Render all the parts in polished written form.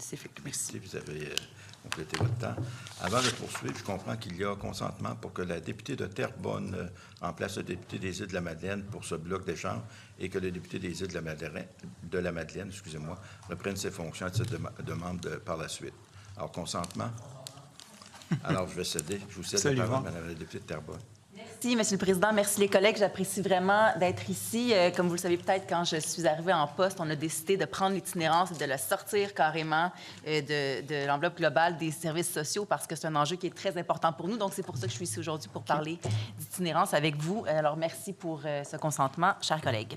spécifique. Merci. Vous avez complété votre temps. Avant de poursuivre, je comprends qu'il y a consentement pour que la députée de Terrebonne remplace le député des Îles-de-la-Madeleine pour ce bloc d'échange et que le député des Îles-de-la-Madeleine, excusez-moi, reprenne ses fonctions à titre de membre par la suite. Alors, consentement? Alors, je vais céder. Je vous cède la parole, Madame la députée de Terrebonne. Merci, M. le Président. Merci, les collègues. J'apprécie vraiment d'être ici. Comme vous le savez peut-être, quand je suis arrivée en poste, on a décidé de prendre l'itinérance et de le sortir carrément de l'enveloppe globale des services sociaux parce que c'est un enjeu qui est très important pour nous. Donc, c'est pour ça que je suis ici aujourd'hui pour parler d'itinérance avec vous. Alors, merci pour ce consentement, chers collègues.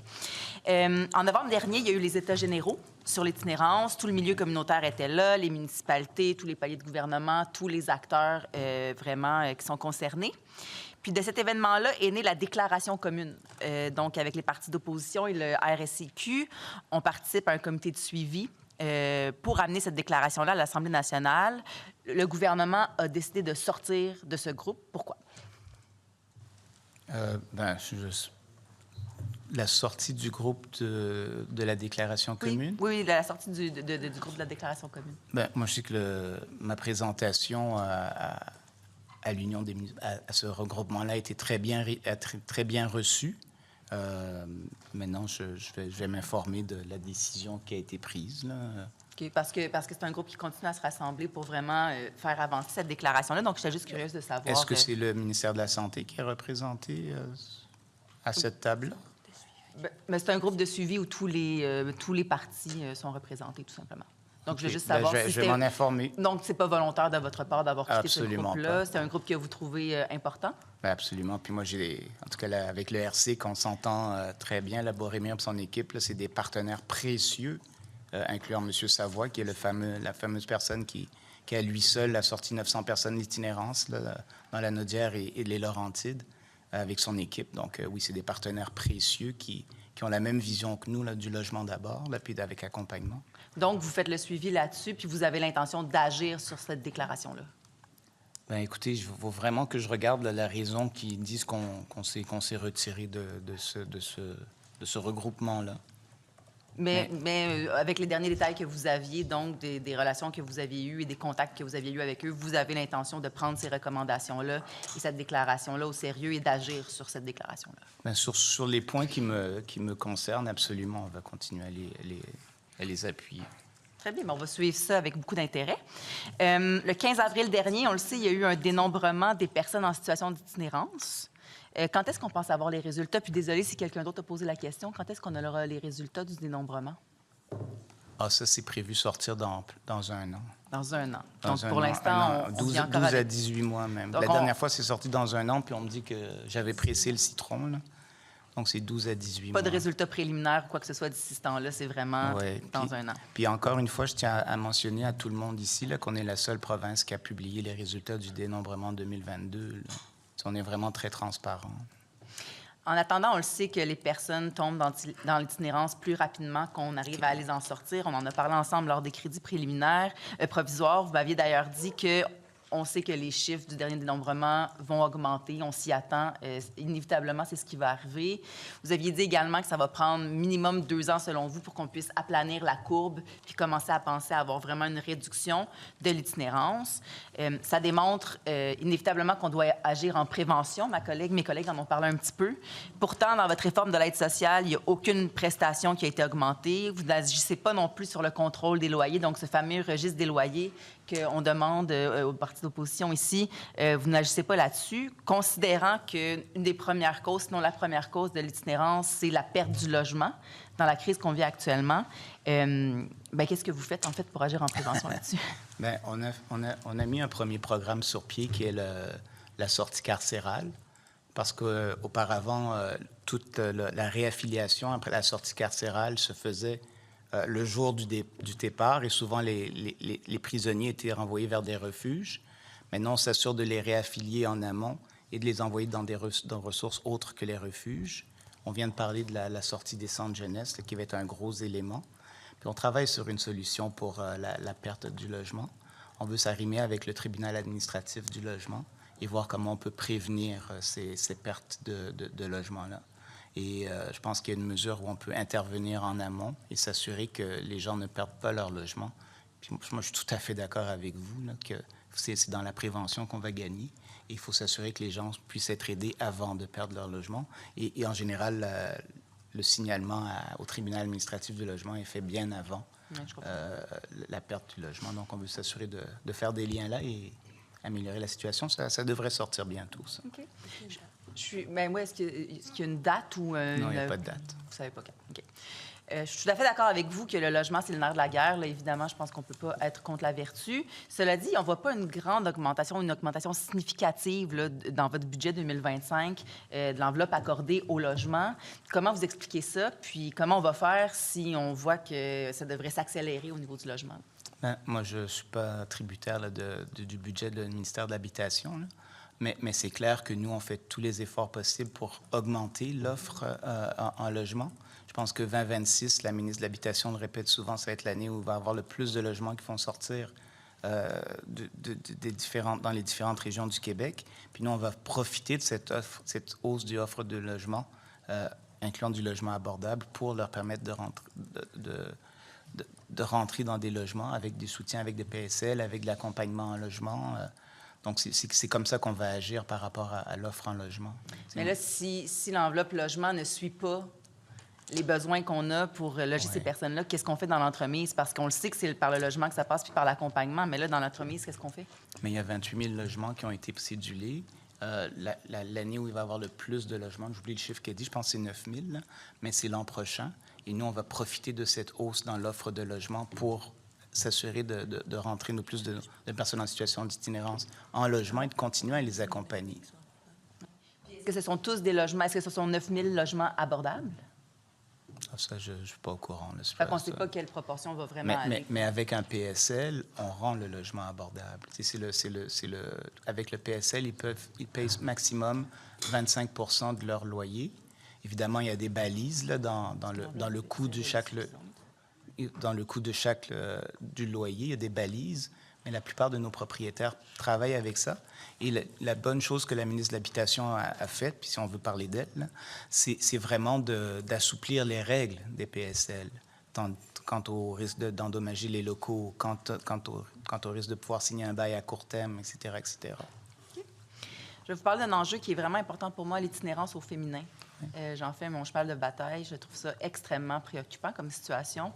En novembre dernier, il y a eu les États généraux sur l'itinérance. Tout le milieu communautaire était là, les municipalités, tous les paliers de gouvernement, tous les acteurs vraiment qui sont concernés. Puis de cet événement-là est née la déclaration commune. Donc, avec les partis d'opposition et le RSCQ, on participe à un comité de suivi pour amener cette déclaration-là à l'Assemblée nationale. Le gouvernement a décidé de sortir de ce groupe. Pourquoi? La sortie du groupe de la déclaration commune? Oui, la sortie du groupe de la déclaration commune. Moi, je sais que ma présentation à l'Union à ce regroupement-là a été très bien reçue. Maintenant, je vais m'informer de la décision qui a été prise, là. Okay, parce que c'est un groupe qui continue à se rassembler pour vraiment faire avancer cette déclaration-là. Donc, j'étais juste curieuse de savoir... Est-ce que c'est le ministère de la Santé qui est représenté à cette table-là? Mais c'est un groupe de suivi où tous les partis sont représentés, tout simplement. Donc, je veux juste savoir si je vais m'en informer. Donc, c'est pas volontaire de votre part d'avoir quitté ce groupe-là? C'est un groupe que vous trouvez important? Bien, absolument. Puis moi, en tout cas, avec le RC, qu'on s'entend très bien, la Boromir et son équipe, c'est des partenaires précieux, incluant M. Savoie, qui est la fameuse personne qui à lui seul a sorti 900 personnes d'itinérance dans la Naudière et les Laurentides, avec son équipe. Donc, oui, c'est des partenaires précieux qui ont la même vision que nous, là, du logement d'abord, puis avec accompagnement. Donc, vous faites le suivi là-dessus, puis vous avez l'intention d'agir sur cette déclaration-là? Bien, écoutez, il faut vraiment que je regarde la raison qui disent qu'on s'est retiré de ce regroupement-là. Mais avec les derniers détails que vous aviez, donc des relations que vous aviez eues et des contacts que vous aviez eus avec eux, vous avez l'intention de prendre ces recommandations-là et cette déclaration-là au sérieux et d'agir sur cette déclaration-là? Bien, sur les points qui me concernent, absolument, on va continuer à les appuyer. Très bien, mais on va suivre ça avec beaucoup d'intérêt. Le 15 avril dernier, on le sait, il y a eu un dénombrement des personnes en situation d'itinérance. Quand est-ce qu'on pense avoir les résultats? Puis désolé si quelqu'un d'autre a posé la question. Quand est-ce qu'on aura les résultats du dénombrement? Ah, ça, c'est prévu sortir dans un an. Dans un an. Donc, pour l'instant, on 12 à 18 mois même. Donc, la dernière fois, c'est sorti dans un an, puis on me dit que j'avais pressé le citron, là. Donc, c'est 12 à 18 mois. Pas de résultats préliminaires ou quoi que ce soit d'ici ce temps-là, c'est vraiment dans un an. Puis encore une fois, je tiens à mentionner à tout le monde ici là, qu'on est la seule province qui a publié les résultats du dénombrement 2022. Là. On est vraiment très transparent. En attendant, on le sait que les personnes tombent dans l'itinérance plus rapidement qu'on arrive à les en sortir. On en a parlé ensemble lors des crédits préliminaires, provisoires. Vous m'aviez d'ailleurs dit que on sait que les chiffres du dernier dénombrement vont augmenter, on s'y attend. Inévitablement, c'est ce qui va arriver. Vous aviez dit également que ça va prendre minimum 2 ans, selon vous, pour qu'on puisse aplanir la courbe puis commencer à penser à avoir vraiment une réduction de l'itinérance. Ça démontre inévitablement qu'on doit agir en prévention. Mes collègues en ont parlé un petit peu. Pourtant, dans votre réforme de l'aide sociale, il n'y a aucune prestation qui a été augmentée. Vous n'agissez pas non plus sur le contrôle des loyers, donc ce fameux registre des loyers qu'on demande aux partis d'opposition ici, vous n'agissez pas là-dessus, considérant qu'une des premières causes, sinon la première cause de l'itinérance, c'est la perte du logement dans la crise qu'on vit actuellement. Qu'est-ce que vous faites, en fait, pour agir en prévention là-dessus? Bien, on a mis un premier programme sur pied qui est la sortie carcérale, parce qu'auparavant, toute la réaffiliation après la sortie carcérale se faisait le jour du départ, et souvent les prisonniers étaient renvoyés vers des refuges. Maintenant, on s'assure de les réaffilier en amont et de les envoyer dans des ressources autres que les refuges. On vient de parler de la sortie des centres jeunesse, qui va être un gros élément. Puis on travaille sur une solution pour la perte du logement. On veut s'arrimer avec le tribunal administratif du logement et voir comment on peut prévenir ces pertes de logement-là. Et je pense qu'il y a une mesure où on peut intervenir en amont et s'assurer que les gens ne perdent pas leur logement Puis moi, je suis tout à fait d'accord avec vous là, que c'est dans la prévention qu'on va gagner. Et il faut s'assurer que les gens puissent être aidés avant de perdre leur logement. Et en général, le signalement au tribunal administratif du logement est fait bien avant la perte du logement. Donc, on veut s'assurer de faire des liens là et améliorer la situation. Ça devrait sortir bientôt, ça. OK. Est-ce qu'il y a une date ou... Non, il n'y a pas de date. Vous ne savez pas quand. OK. Je suis tout à fait d'accord avec vous que le logement, c'est le nerf de la guerre. Là, évidemment, je pense qu'on ne peut pas être contre la vertu. Cela dit, on ne voit pas une grande augmentation, une augmentation significative là, dans votre budget 2025 de l'enveloppe accordée au logement. Comment vous expliquez ça? Puis comment on va faire si on voit que ça devrait s'accélérer au niveau du logement? Ben, moi, je ne suis pas tributaire là, du budget du ministère de l'Habitation, là. Mais c'est clair que nous, on fait tous les efforts possibles pour augmenter l'offre en logement. Je pense que 2026, la ministre de l'Habitation le répète souvent, ça va être l'année où il va y avoir le plus de logements qui vont sortir dans les différentes régions du Québec. Puis nous, on va profiter de cette hausse de l'offre de logement, incluant du logement abordable, pour leur permettre de rentrer dans des logements avec des soutiens, avec des PSL, avec de l'accompagnement en logement. Donc, c'est comme ça qu'on va agir par rapport à l'offre en logement. Mais là, si l'enveloppe logement ne suit pas les besoins qu'on a pour loger ces personnes-là, qu'est-ce qu'on fait dans l'entremise? Parce qu'on le sait que c'est par le logement que ça passe, puis par l'accompagnement. Mais là, dans l'entremise, qu'est-ce qu'on fait? Mais il y a 28 000 logements qui ont été cédulés. L'année où il va y avoir le plus de logements, j'oublie le chiffre qu'elle dit, je pense que c'est 9 000, là, mais c'est l'an prochain. Et nous, on va profiter de cette hausse dans l'offre de logement pour s'assurer de rentrer le plus de personnes en situation d'itinérance en logement et de continuer à les accompagner. Est-ce que ce sont tous des logements? Est-ce que ce sont 9 000 logements abordables? Ah, ça, je ne suis pas au courant. Fait qu'on ne sait pas quelle proportion va vraiment aller. Mais avec un PSL, on rend le logement abordable. Avec le PSL, ils payent maximum 25 % de leur loyer. Évidemment, il y a des balises là, dans le coût de chaque du loyer, il y a des balises, mais la plupart de nos propriétaires travaillent avec ça. Et la bonne chose que la ministre de l'Habitation a faite, puis si on veut parler d'elle, là, c'est vraiment d'assouplir les règles des PSL quant au risque d'endommager les locaux, quant au risque de pouvoir signer un bail à court terme, etc., etc. Okay. Je vais vous parler d'un enjeu qui est vraiment important pour moi, l'itinérance au féminin. J'en fais mon cheval de bataille. Je trouve ça extrêmement préoccupant comme situation.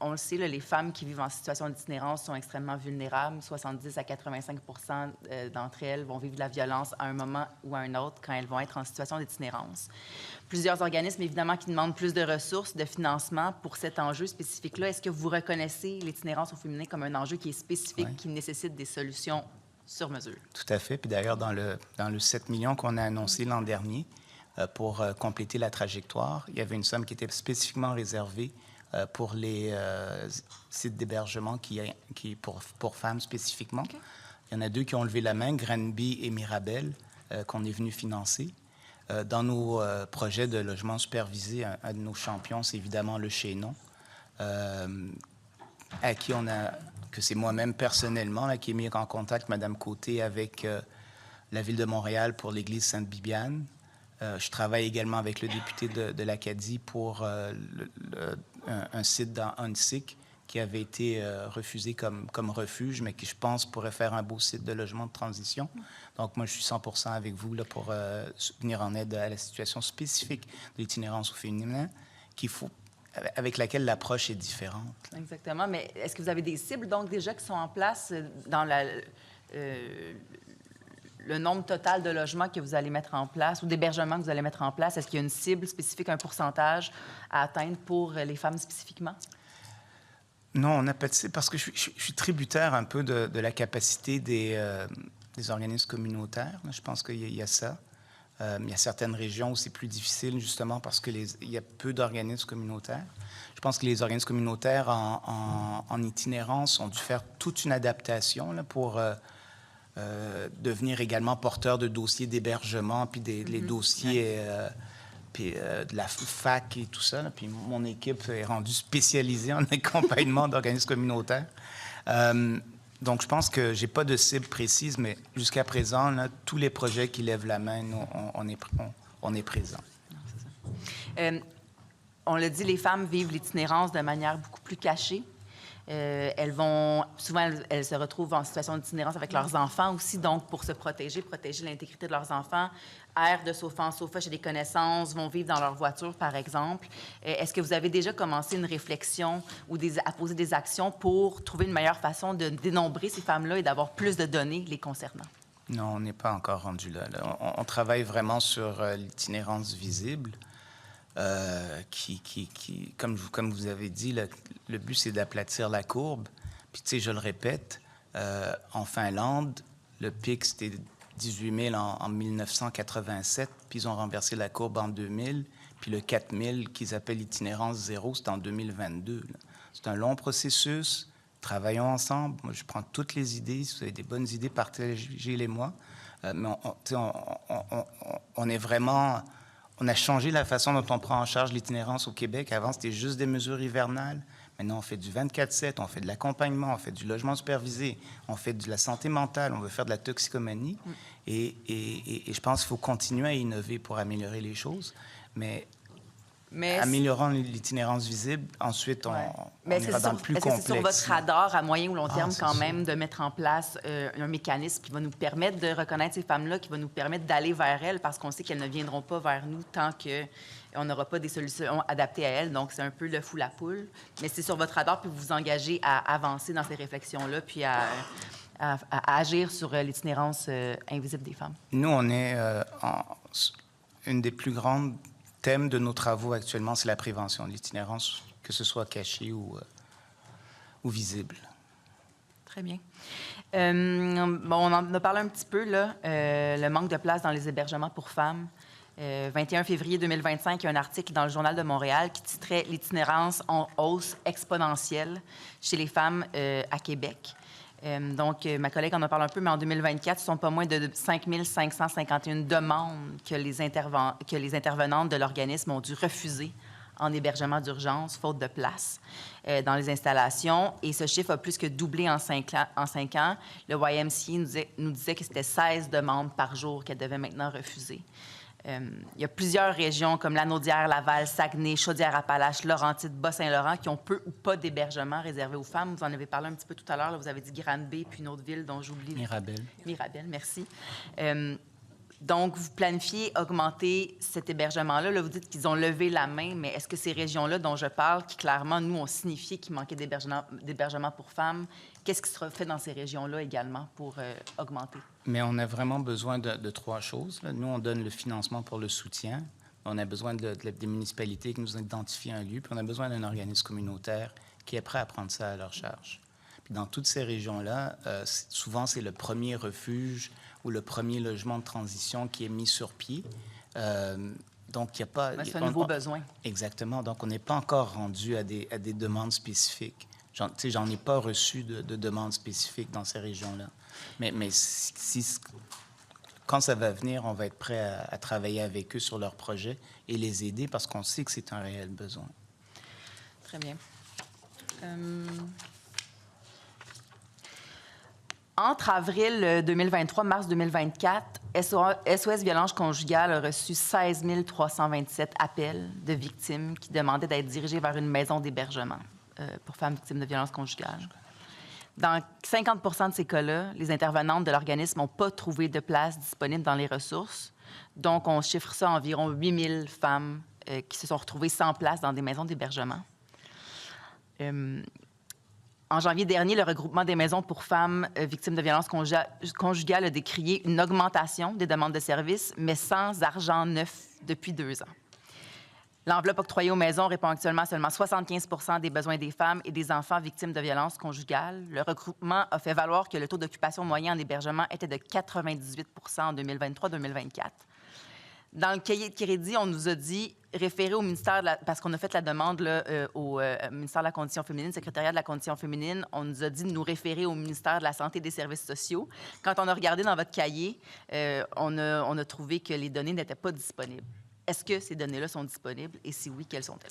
On le sait, là, les femmes qui vivent en situation d'itinérance sont extrêmement vulnérables. 70 à 85 % d'entre elles vont vivre de la violence à un moment ou à un autre quand elles vont être en situation d'itinérance. Plusieurs organismes, évidemment, qui demandent plus de ressources, de financement pour cet enjeu spécifique-là. Est-ce que vous reconnaissez l'itinérance au féminin comme un enjeu qui est spécifique, qui nécessite des solutions sur mesure? Tout à fait. Puis d'ailleurs, dans le 7 millions qu'on a annoncé l'an dernier pour compléter la trajectoire, il y avait une somme qui était spécifiquement réservée pour les sites d'hébergement pour femmes spécifiquement. Okay. Il y en a 2 qui ont levé la main, Granby et Mirabel, qu'on est venu financer. Dans nos projets de logement supervisé, un de nos champions, c'est évidemment le Chaînon, à qui que c'est moi-même personnellement là, qui ai mis en contact Mme Côté avec la Ville de Montréal pour l'Église Sainte-Bibiane. Je travaille également avec le député de l'Acadie pour un site dans Huntsic qui avait été refusé comme refuge, mais qui, je pense, pourrait faire un beau site de logement de transition. Donc, moi, je suis 100 % avec vous là, pour venir en aide à la situation spécifique de l'itinérance au féminin avec laquelle l'approche est différente. Là. Exactement. Mais est-ce que vous avez des cibles, donc, déjà qui sont en place dans le nombre total de logements que vous allez mettre en place ou d'hébergements que vous allez mettre en place? Est-ce qu'il y a une cible spécifique, un pourcentage à atteindre pour les femmes spécifiquement? Non, on n'a pas de cible parce que je suis tributaire un peu de la capacité des organismes communautaires. Je pense qu'il y a ça. Il y a certaines régions où c'est plus difficile, justement, parce qu'il y a peu d'organismes communautaires. Je pense que les organismes communautaires en itinérance ont dû faire toute une adaptation là, pour devenir également porteurs de dossiers d'hébergement, puis les dossiers de la fac et tout ça. Là. Puis mon équipe est rendue spécialisée en accompagnement d'organismes communautaires. Donc, je pense que je n'ai pas de cible précise, mais jusqu'à présent, là, tous les projets qui lèvent la main, nous, on est présents. On l'a dit, les femmes vivent l'itinérance de manière beaucoup plus cachée. Souvent, elles se retrouvent en situation d'itinérance avec leurs enfants aussi, donc pour se protéger l'intégrité de leurs enfants, errent de sofa en sofa chez des connaissances, vont vivre dans leur voiture, par exemple. Est-ce que vous avez déjà commencé une réflexion ou à poser des actions pour trouver une meilleure façon de dénombrer ces femmes-là et d'avoir plus de données les concernant? Non, on n'est pas encore rendu là. On travaille vraiment sur l'itinérance visible. Comme vous avez dit, le but, c'est d'aplatir la courbe. Puis, tu sais, je le répète, en Finlande, le pic, c'était 18 000 en 1987, puis ils ont renversé la courbe en 2000, puis le 4 000 qu'ils appellent l'itinérance zéro, c'est en 2022. Là. C'est un long processus. Travaillons ensemble. Moi, je prends toutes les idées. Si vous avez des bonnes idées, partagez-les-moi. Mais on est vraiment... On a changé la façon dont on prend en charge l'itinérance au Québec. Avant, c'était juste des mesures hivernales. Maintenant, on fait du 24/7, on fait de l'accompagnement, on fait du logement supervisé, on fait de la santé mentale, on veut faire de la toxicomanie. Et je pense qu'il faut continuer à innover pour améliorer les choses. Mais améliorant l'itinérance visible, ensuite, on ira dans le plus complexe. Est-ce que c'est sur votre radar à moyen ou long terme quand sûr. même de mettre en place un mécanisme qui va nous permettre de reconnaître ces femmes-là, qui va nous permettre d'aller vers elles, parce qu'on sait qu'elles ne viendront pas vers nous tant qu'on n'aura pas des solutions adaptées à elles. Donc, c'est un peu le fou la poule. Mais c'est sur votre radar, puis vous vous engagez à avancer dans ces réflexions-là, puis à agir sur l'itinérance invisible des femmes. Nous, on est une des plus grandes thèmes de nos travaux actuellement, c'est la prévention de l'itinérance, que ce soit cachée ou visible. Très bien. On en a parlé un petit peu, là, le manque de place dans les hébergements pour femmes. 21 février 2025, il y a un article dans le Journal de Montréal qui titrait « L'itinérance en hausse exponentielle chez les femmes à Québec ». Ma collègue en a parlé un peu, mais en 2024, ce sont pas moins de 5 551 demandes que les intervenantes de l'organisme ont dû refuser en hébergement d'urgence, faute de place dans les installations. Et ce chiffre a plus que doublé en 5 ans. Le YMCA nous disait que c'était 16 demandes par jour qu'elle devait maintenant refuser. Il y a plusieurs régions comme Lanaudière, Laval, Saguenay, Chaudière-Appalaches, Laurentides, Bas-Saint-Laurent qui ont peu ou pas d'hébergement réservé aux femmes. Vous en avez parlé un petit peu tout à l'heure. Là, vous avez dit Granby, puis une autre ville dont j'oublie. Mirabel. Mirabel, merci. Donc, vous planifiez augmenter cet hébergement-là. Là, vous dites qu'ils ont levé la main, mais est-ce que ces régions-là dont je parle, qui clairement, nous, ont signifié qu'il manquait d'hébergement pour femmes, qu'est-ce qui sera fait dans ces régions-là également pour augmenter? Mais on a vraiment besoin de trois choses. Là. Nous, on donne le financement pour le soutien. On a besoin des municipalités qui nous identifient un lieu, puis on a besoin d'un organisme communautaire qui est prêt à prendre ça à leur charge. Puis dans toutes ces régions-là, souvent, c'est le premier refuge ou le premier logement de transition qui est mis sur pied. Donc, il n'y a pas... C'est un nouveau besoin. Exactement. Donc, on n'est pas encore rendu à des demandes spécifiques. J'en ai pas reçu de demandes spécifiques dans ces régions-là. Mais quand ça va venir, on va être prêt à travailler avec eux sur leurs projets et les aider parce qu'on sait que c'est un réel besoin. Très bien. Entre avril 2023 et mars 2024, SOS Violence conjugale a reçu 16 327 appels de victimes qui demandaient d'être dirigées vers une maison d'hébergement pour femmes victimes de violences conjugales. Dans 50 de ces cas-là, les intervenantes de l'organisme n'ont pas trouvé de place disponible dans les ressources. Donc, on chiffre ça à environ 8 000 femmes qui se sont retrouvées sans place dans des maisons d'hébergement. En janvier dernier, le regroupement des maisons pour femmes victimes de violences conjugales a décrié une augmentation des demandes de services, mais sans argent neuf depuis 2 ans. L'enveloppe octroyée aux maisons répond actuellement à seulement 75 des besoins des femmes et des enfants victimes de violences conjugales. Le regroupement a fait valoir que le taux d'occupation moyen en hébergement était de 98 en 2023-2024. Dans le cahier de crédit, on nous a dit référer au ministère, parce qu'on a fait la demande là, au ministère de la Condition féminine, secrétariat de la Condition féminine, on nous a dit de nous référer au ministère de la Santé et des Services sociaux. Quand on a regardé dans votre cahier, on a trouvé que les données n'étaient pas disponibles. Est-ce que ces données-là sont disponibles? Et si oui, quelles sont-elles?